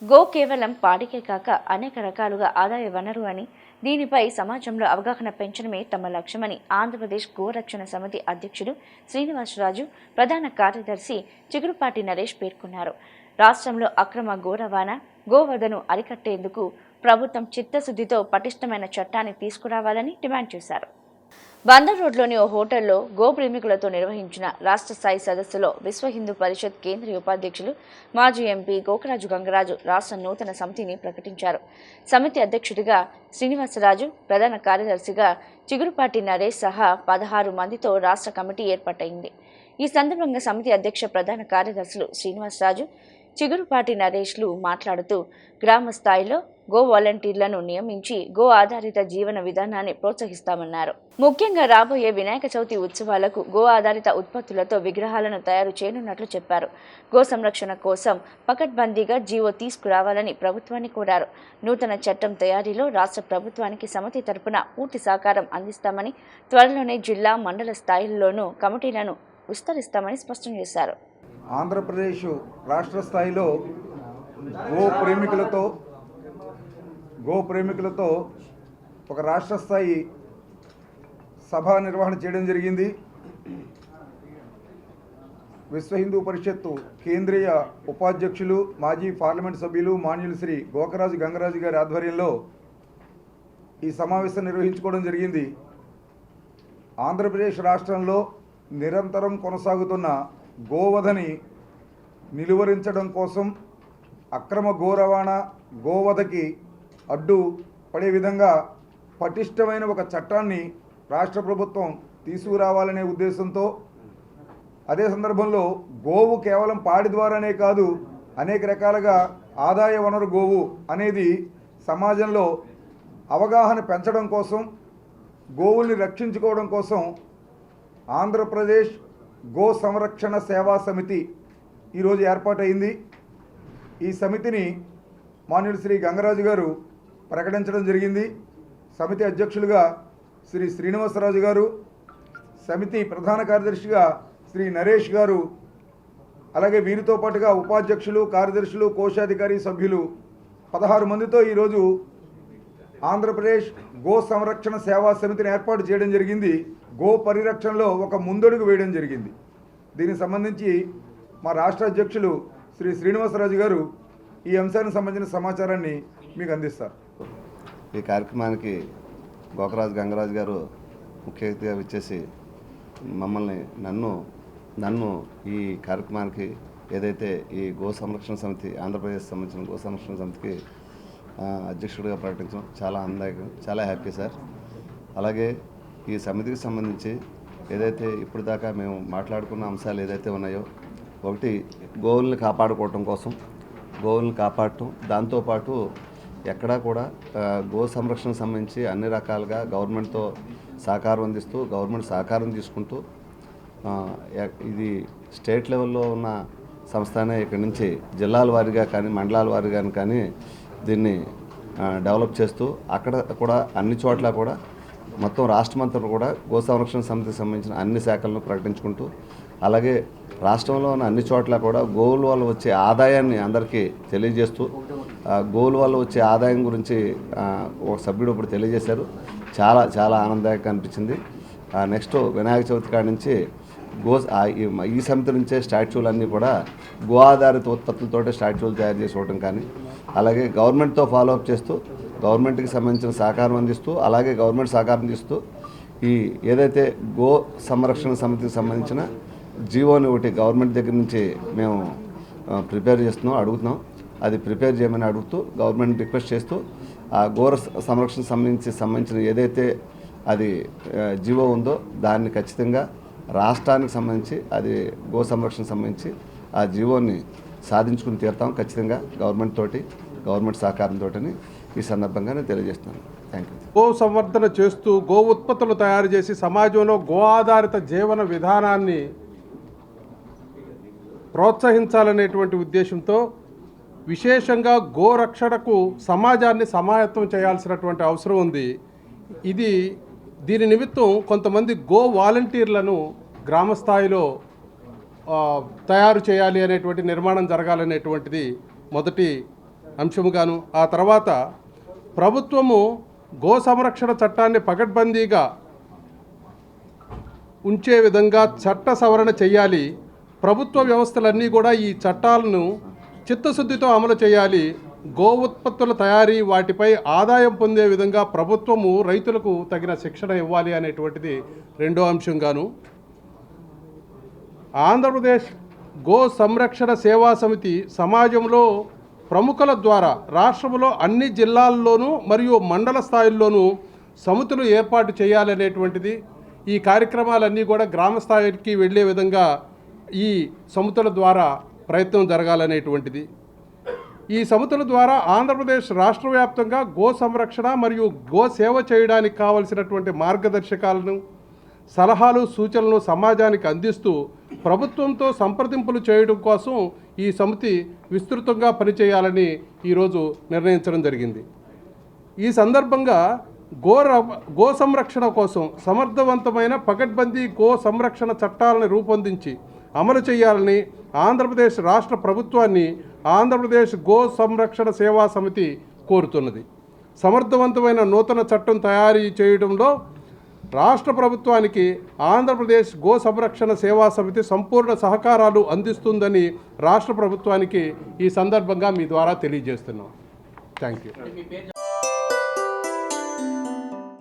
Go కేవలం పాడికే కాక అనేక రకాలుగా ఆదాయ వనరు అని, దీనిపై సమాజంలో అవగాహన పెంచడమే తమ లక్ష్యమని ఆంధ్రప్రదేశ్ గోరక్షణ సమితి అధ్యక్షుడు శ్రీనివాసరాజు, ప్రధాన కార్యదర్శి చిగురుపాటి నరేష్ పేర్కొన్నారు. రాష్ట్రంలో అక్రమ గో రవాణా, గోవధను అరికట్టేందుకు ప్రభుత్వం చిత్తశుద్ధితో పటిష్టమైన చట్టాన్ని తీసుకురావాలని డిమాండ్ చేశారు. బందర్ రోడ్లోని ఓ హోటల్లో గో ప్రేమికులతో నిర్వహించిన రాష్ట్ర స్థాయి సదస్సులో విశ్వ హిందూ పరిషత్ కేంద్రీయ ఉపాధ్యక్షులు, మాజీ ఎంపీ గోకరాజు గంగరాజు రాష్ట్ర నూతన సమితిని ప్రకటించారు. సమితి అధ్యక్షుడిగా శ్రీనివాసరాజు, ప్రధాన కార్యదర్శిగా చిగురుపాటి నరేష్ సహా 16 మందితో రాష్ట్ర కమిటీ ఏర్పాటైంది. ఈ సందర్భంగా సమితి అధ్యక్ష, ప్రధాన కార్యదర్శులు శ్రీనివాసరాజు, చిగురుపాటి నరేష్లు మాట్లాడుతూ గ్రామ స్థాయిలో గో వాలంటీర్లను నియమించి గో ఆధారిత జీవన విధానాన్ని ప్రోత్సహిస్తామన్నారు. ముఖ్యంగా రాబోయే వినాయక చవితి ఉత్సవాలకు గో ఆధారిత ఉత్పత్తులతో విగ్రహాలను తయారు చేయనున్నట్లు చెప్పారు. గో సంరక్షణ కోసం పకడ్బందీగా జీవో తీసుకురావాలని ప్రభుత్వాన్ని కోరారు. నూతన చట్టం తయారీలో రాష్ట్ర ప్రభుత్వానికి సమితి తరపున పూర్తి సహకారం అందిస్తామని, త్వరలోనే జిల్లా, మండల స్థాయిల్లోనూ కమిటీలను విస్తరిస్తామని స్పష్టం చేశారు. ఆంధ్రప్రదేశ్ రాష్ట్ర స్థాయిలో గో ప్రేమికులతో ఒక రాష్ట్ర స్థాయి సభ నిర్వహణ చేయడం జరిగింది. విశ్వ హిందూ పరిషత్తు కేంద్రీయ ఉపాధ్యక్షులు, మాజీ పార్లమెంట్ సభ్యులు మాన్యులు శ్రీ గోకరాజు గంగరాజు గారి ఆధ్వర్యంలో ఈ సమావేశం నిర్వహించుకోవడం జరిగింది. ఆంధ్రప్రదేశ్ రాష్ట్రంలో నిరంతరం కొనసాగుతున్న గోవధని నిలువరించడం కోసం, అక్రమ గో రవాణా, గోవధకి అడ్డు పడే విధంగా పటిష్టమైన ఒక చట్టాన్ని రాష్ట్ర ప్రభుత్వం తీసుకురావాలనే ఉద్దేశంతో, అదే సందర్భంలో గోవు కేవలం పాడి ద్వారానే కాదు, అనేక రకాలుగా ఆదాయ వనరు గోవు అనేది సమాజంలో అవగాహన పెంచడం కోసం, గోవుల్ని రక్షించుకోవడం కోసం ఆంధ్రప్రదేశ్ గో సంరక్షణ సేవా సమితి ఈరోజు ఏర్పాటైంది. ఈ సమితిని మాన్యులు శ్రీ గంగరాజు గారు ప్రకటించడం జరిగింది. సమితి అధ్యక్షులుగా శ్రీ శ్రీనివాసరాజు గారు, సమితి ప్రధాన కార్యదర్శిగా శ్రీ నరేష్ గారు, అలాగే వీరితో పాటుగా ఉపాధ్యక్షులు, కార్యదర్శులు, కోశాధికారి సభ్యులు 16 మందితో ఈరోజు ఆంధ్రప్రదేశ్ గో సంరక్షణ సేవా సమితిని ఏర్పాటు చేయడం జరిగింది. గో పరిరక్షణలో ఒక ముందడుగు వేయడం జరిగింది. దీనికి సంబంధించి మా రాష్ట్ర అధ్యక్షులు శ్రీ శ్రీనివాసరాజు గారు ఈ అంశానికి సంబంధించిన సమాచారాన్ని మీకు అందిస్తారు. ఈ కార్యక్రమానికి గోకరాజు గంగరాజు గారు ముఖ్య అతిథిగా వచ్చేసి మమ్మల్ని నన్ను ఈ కార్యక్రమానికి ఏదైతే ఈ గో సంరక్షణ సమితి, ఆంధ్రప్రదేశ్ సంబంధించిన గో సంరక్షణ సమితికి అధ్యక్షుడిగా ప్రకటించడం చాలా ఆనందదాయకం, చాలా హ్యాపీ సార్. అలాగే ఈ సమితికి సంబంధించి ఏదైతే ఇప్పుడు దాకా మేము మాట్లాడుకున్న అంశాలు ఏదైతే ఉన్నాయో, ఒకటి గోవుల్ని కాపాడుకోవటం కోసం, గోవుల్ని కాపాడటం, దాంతోపాటు ఎక్కడా కూడా గో సంరక్షణకు సంబంధించి అన్ని రకాలుగా గవర్నమెంట్తో సహకారం అందిస్తూ, గవర్నమెంట్ సహకారం తీసుకుంటూ, ఇది స్టేట్ లెవెల్లో ఉన్న సంస్థనే ఇక్కడి నుంచి జిల్లాల వారీగా కానీ, మండలాల వారీగా కానీ దీన్ని డెవలప్ చేస్తూ, అక్కడ కూడా అన్ని చోట్ల కూడా మొత్తం రాష్ట్రమంతా కూడా గో సంరక్షణ సమితికి సంబంధించిన అన్ని శాఖలను ప్రకటించుకుంటూ, అలాగే రాష్ట్రంలో ఉన్న అన్ని చోట్ల కూడా గోవుల వల్ల వచ్చే ఆదాయాన్ని అందరికీ తెలియజేస్తూ, గోవుల వల్ల వచ్చే ఆదాయం గురించి ఒక సభ్యుడు ఇప్పుడు తెలియజేశారు. చాలా చాలా ఆనందదాయకంగా అనిపించింది. నెక్స్ట్ వినాయక చవితి కాడి నుంచి ఈ సమితి నుంచే స్టాచ్యూలు అన్నీ కూడా గో ఆధారిత ఉత్పత్తులతో స్టాచ్యూలు తయారు చేసుకోవడం కానీ, అలాగే గవర్నమెంట్తో ఫాలోఅప్ చేస్తూ, గవర్నమెంట్కి సంబంధించిన సహకారం అందిస్తూ, అలాగే గవర్నమెంట్ సహకారం తీస్తూ ఈ ఏదైతే గో సంరక్షణ సమితికి సంబంధించిన జీవోని ఒకటి గవర్నమెంట్ దగ్గర నుంచి మేము ప్రిపేర్ చేస్తున్నాం, అడుగుతున్నాం. అది ప్రిపేర్ చేయమని అడుగుతూ గవర్నమెంట్ రిక్వెస్ట్ చేస్తూ, ఆ గో సంరక్షణ సంబంధించిన ఏదైతే అది జీవో ఉందో దాన్ని ఖచ్చితంగా రాష్ట్రానికి సంబంధించి, అది గో సంరక్షణ సంబంధించి ఆ జీవోని సాధించుకుని తీరుతాం ఖచ్చితంగా గవర్నమెంట్ సహకారంతో ఈ సందర్భంగా నేను తెలియజేస్తున్నాను. Thank you. గో సంవర్ధన చేస్తూ గో ఉత్పత్తులు తయారు చేసి సమాజంలో గో ఆధారిత జీవన విధానాన్ని ప్రోత్సహించాలనేటువంటి ఉద్దేశంతో విశేషంగా గో రక్షణకు సమాజాన్ని సమాయత్తం చేయాల్సినటువంటి అవసరం ఉంది. దీని నిమిత్తం కొంతమంది గో వాలంటీర్లను గ్రామ స్థాయిలో తయారు చేయాలి అనేటువంటి నిర్మాణం జరగాలనేటువంటిది మొదటి అంశముగాను, ఆ తర్వాత ప్రభుత్వము గో సంరక్షణ చట్టాన్ని పకడ్బందీగా ఉంచే విధంగా చట్ట సవరణ చేయాలి. ప్రభుత్వ వ్యవస్థలన్నీ కూడా ఈ చట్టాలను చిత్తశుద్ధితో అమలు చేయాలి. గో ఉత్పత్తుల తయారీ, వాటిపై ఆదాయం పొందే విధంగా ప్రభుత్వము రైతులకు తగిన శిక్షణ ఇవ్వాలి అనేటువంటిది రెండో అంశంగాను, ఆంధ్రప్రదేశ్ గో సంరక్షణ సేవా సమితి సమాజంలో ప్రముఖుల ద్వారా రాష్ట్రంలో అన్ని జిల్లాల్లోనూ మరియు మండల స్థాయిల్లోనూ సమితులు ఏర్పాటు చేయాలనేటువంటిది, ఈ కార్యక్రమాలన్నీ కూడా గ్రామ స్థాయికి వెళ్ళే విధంగా ఈ సమితుల ద్వారా ప్రయత్నం జరగాలనేటువంటిది. ఈ సమితుల ద్వారా ఆంధ్రప్రదేశ్ రాష్ట్ర వ్యాప్తంగా గో సంరక్షణ మరియు గో సేవ చేయడానికి కావలసినటువంటి మార్గదర్శకాలను, సలహాలు, సూచనలను సమాజానికి అందిస్తూ ప్రభుత్వంతో సంప్రదింపులు చేయడం కోసం ఈ సమితి విస్తృతంగా పనిచేయాలని ఈరోజు నిర్ణయించడం జరిగింది. ఈ సందర్భంగా గో సంరక్షణ కోసం సమర్థవంతమైన పకడ్బందీ గో సంరక్షణ చట్టాలను రూపొందించి అమలు చేయాలని ఆంధ్రప్రదేశ్ రాష్ట్ర ప్రభుత్వాన్ని ఆంధ్రప్రదేశ్ గో సంరక్షణ సేవా సమితి కోరుతున్నది. సమర్థవంతమైన నూతన చట్టం తయారీ చేయడంలో రాష్ట్ర ప్రభుత్వానికి ఆంధ్రప్రదేశ్ గో సంరక్షణ సేవా సమితి సంపూర్ణ సహకారాలు అందిస్తుందని రాష్ట్ర ప్రభుత్వానికి ఈ సందర్భంగా మీ ద్వారా తెలియజేస్తున్నాం. Thank you.